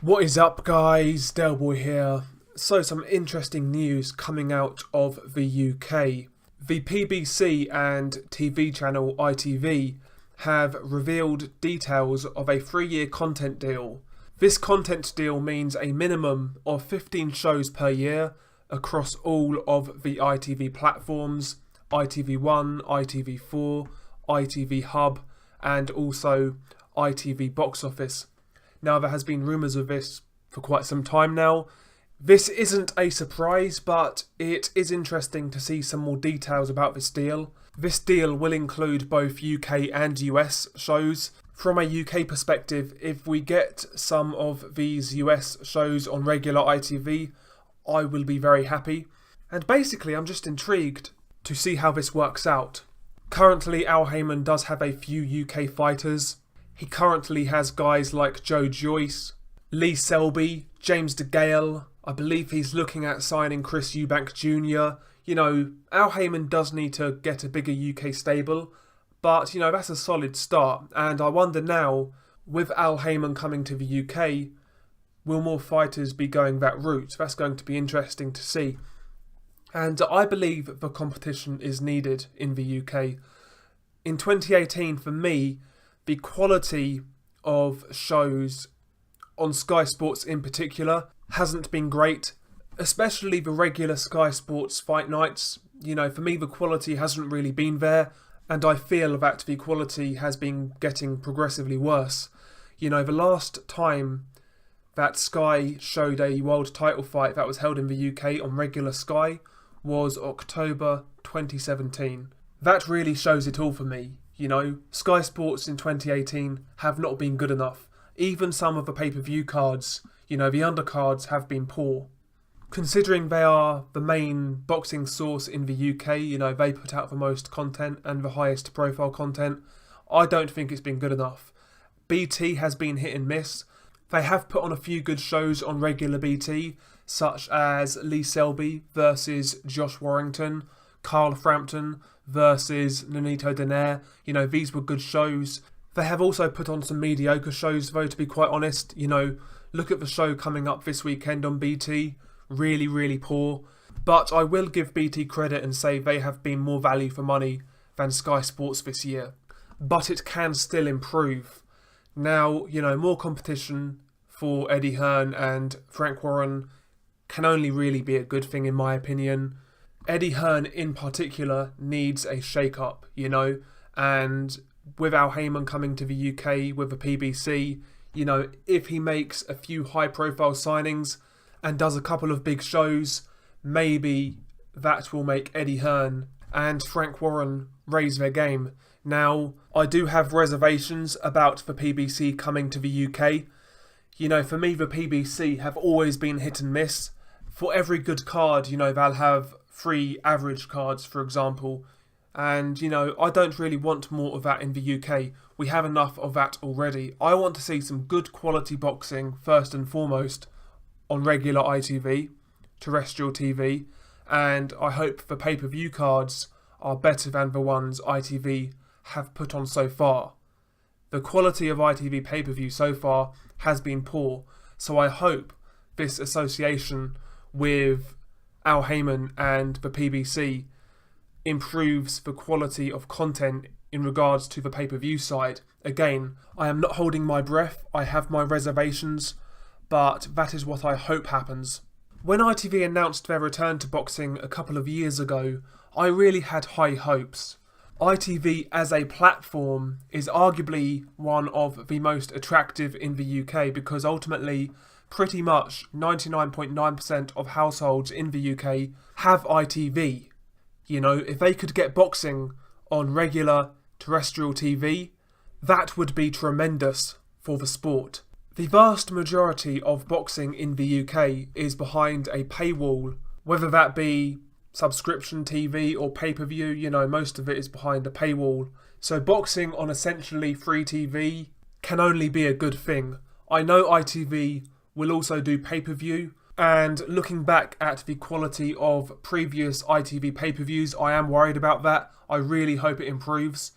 What is up, guys? Delboy here. So, some interesting news coming out of the UK. The PBC and TV channel ITV have revealed details of a 3-year content deal. This content deal means a minimum of 15 shows per year across all of the ITV platforms: ITV1, ITV4, ITV Hub, and also ITV Box Office. Now, there has been rumours of this for quite some time now. This isn't a surprise, but it is interesting to see some more details about this deal. This deal will include both UK and US shows. From a UK perspective, if we get some of these US shows on regular ITV, I will be very happy. And basically, I'm just intrigued to see how this works out. Currently, Al Heyman does have a few UK fighters. He currently has guys like Joe Joyce, Lee Selby, James DeGale. I believe he's looking at signing Chris Eubank Jr. Al Heyman does need to get a bigger UK stable, but, that's a solid start. And I wonder now, with Al Heyman coming to the UK, will more fighters be going that route? That's going to be interesting to see. And I believe the competition is needed in the UK. In 2018, for me, the quality of shows on Sky Sports in particular hasn't been great, especially the regular Sky Sports fight nights. For me, the quality hasn't really been there, and I feel that the quality has been getting progressively worse. The last time that Sky showed a world title fight that was held in the UK on regular Sky was October 2017. That really shows it all for me. Sky Sports in 2018 have not been good enough. Even some of the pay-per-view cards, the undercards have been poor. Considering they are the main boxing source in the UK, they put out the most content and the highest profile content, I don't think it's been good enough. BT has been hit and miss. They have put on a few good shows on regular BT, such as Lee Selby versus Josh Warrington, Carl Frampton versus Nonito Donaire. These were good shows. They have also put on some mediocre shows, though, to be quite honest. Look at the show coming up this weekend on BT. Really, really poor. But I will give BT credit and say they have been more value for money than Sky Sports this year. But it can still improve. Now, more competition for Eddie Hearn and Frank Warren can only really be a good thing, in my opinion. Eddie Hearn in particular needs a shake-up, and with Al Heyman coming to the UK with the PBC, if he makes a few high-profile signings and does a couple of big shows, maybe that will make Eddie Hearn and Frank Warren raise their game. Now, I do have reservations about the PBC coming to the UK. For me, the PBC have always been hit and miss. For every good card, they'll have 3 average cards, for example. And, I don't really want more of that in the UK. We have enough of that already. I want to see some good quality boxing, first and foremost, on regular ITV, terrestrial TV. And I hope the pay-per-view cards are better than the ones ITV have put on so far. The quality of ITV pay-per-view so far has been poor. So I hope this association with Al Heyman and the PBC improves the quality of content in regards to the pay-per-view side. Again, I am not holding my breath, I have my reservations, but that is what I hope happens. When ITV announced their return to boxing a couple of years ago, I really had high hopes. ITV as a platform is arguably one of the most attractive in the UK because ultimately pretty much 99.9% of households in the UK have ITV. If they could get boxing on regular terrestrial TV, that would be tremendous for the sport. The vast majority of boxing in the UK is behind a paywall, whether that be subscription TV or pay-per-view, most of it is behind a paywall. So boxing on essentially free TV can only be a good thing. I know ITV will also do pay-per-view, and looking back at the quality of previous ITV pay-per-views, I am worried about that. I really hope it improves.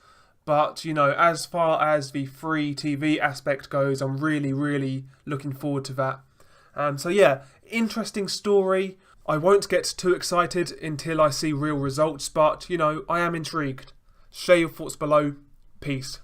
But, as far as the free TV aspect goes, I'm really looking forward to that. So yeah, interesting story. I won't get too excited until I see real results, but, I am intrigued. Share your thoughts below. Peace.